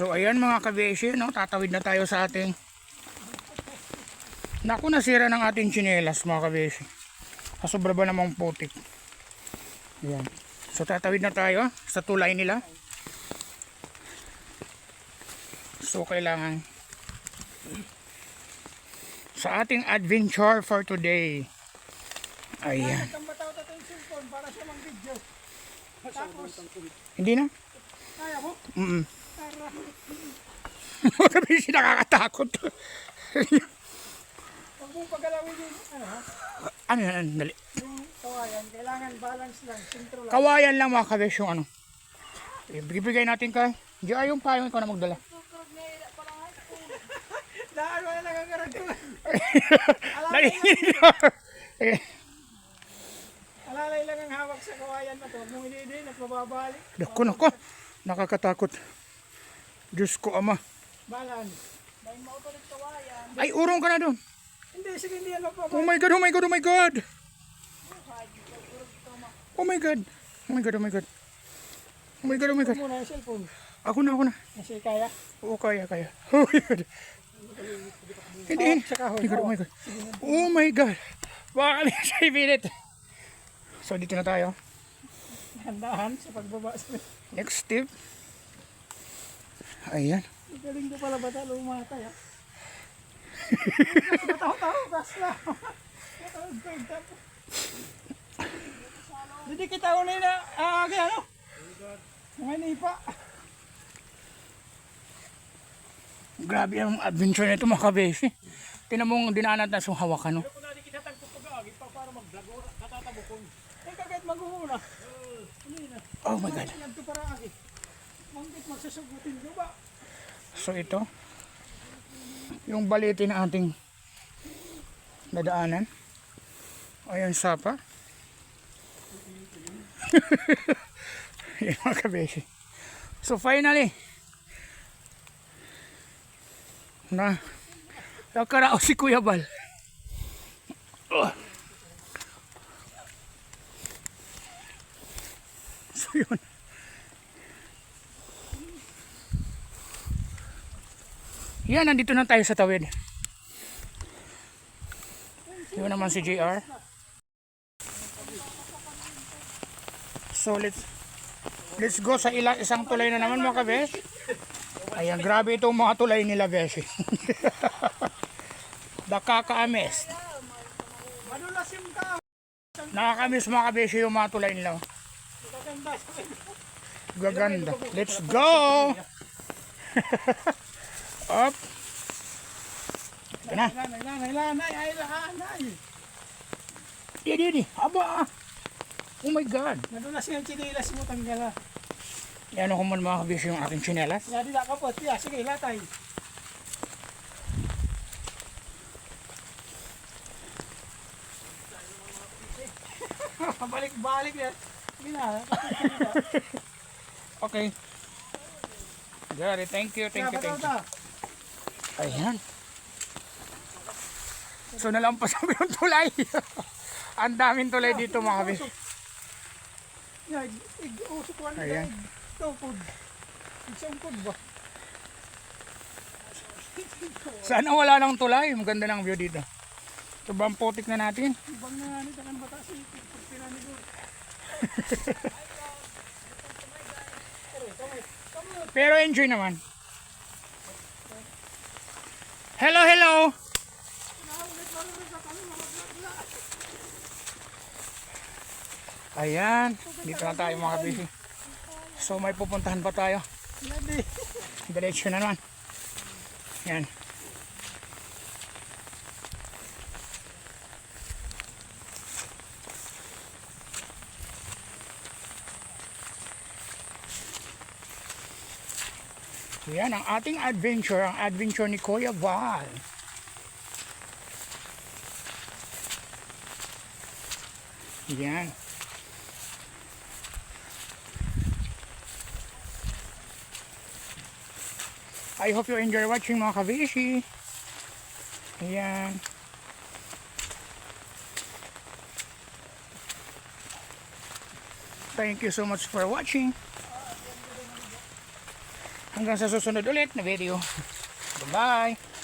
So ayan mga kabeshi, no? Tatawid na tayo sa ating... Naku, nasira ng ating tsinelas mga kabeshi. Kasobra ba namang putik. Ayan. So tatawid na tayo sa tulay nila. So kailangan sa ating adventure for today. Ayan. Hindi na? Kaya mo? Kasi nakakatakot. Huwag mong pagalawin yun. Ano yan? Dali. Yung kawayan, kailangan balance lang, sentro lang. Kawayan lang mga kabes yung ano. Ibigay natin kay G.I. yung payong ikaw na magdala. Daan mo na nagagarag ko. Alalay lang ang hawak sa kawayan na to. Huwag mong hindi, nagpababalik. Naku. Nakakatakot. Diyos ko ama. Balance. Ay, urong ka na doon. Hindi, sige, hindi yan mapabalik. Oh my God, oh my God, oh my God. Oh my God. Oh my God, oh my God. Oh my God, oh my God. Muna yung cellphone. Ako na. Kasi kaya. Oo, kaya. Oh my God. Hindi. Sa kahoy. Oh my God. Oh my God. Baka kami sa ibilit. So, dito na tayo. Handahan sa pagbaba. Next step. Ayan. Galing ko pala bata, lumatay ha. Mataw-taw, kasla. Hindi kita unay na, kaya ano? Mga nipa. Grabe ang adventure na ito mga kabesi. Tinan mong dinaanan na sa hawakan. No? Eh, kagad mag-uuna. Oh my God. Nagto para agi. Manggit magsasagutin nyo ba? So ito. Yung baliti na ating nadaanan. Ayan sapa. Yan mga kabesi. So finally. Nakarao si Kuya Bal. So yun. Yan, nandito na tayo sa tawid. Yun naman si JR. So let's go sa isang tulay na naman mga kabes. Ayan, grabe itong mga tulay nila beshi. Nakakaamis. Madulas yung tao. Nakakamiss mga kabeshi yung mga tulay nila. Gaganda. Gaganda. Let's go! Up. Ito na. Lanay. Di. Aba. Oh my God. Madulas yung chinilas mo tanggala. Yan ako man mga kabeshi yung aking tsinelas. Yadi na kapot. Sige, latay. Balik yan. Sige na. Okay. Gary, thank you. Ayan. So nalampas kami yung tulay. Ang daming tulay dito mga kabeshi. Usok ko ano Ayan. tupod. Isangkod ba? Sana wala nang tulay. Maganda ng view dito. Sobrang putik na natin. Ibang na nito kan bata si pinanigo. Pero enjoy naman. Hello. Ayan, dito na tayo mga kabisi. So may pupuntahan pa tayo. Diretso na naman. Yan. So yan ang ating adventure, ang adventure ni Kuya Val. Yan. I hope you enjoy watching mga kabishi. Ayan. Thank you so much for watching. Hanggang sa susunod ulit na video. Bye-bye!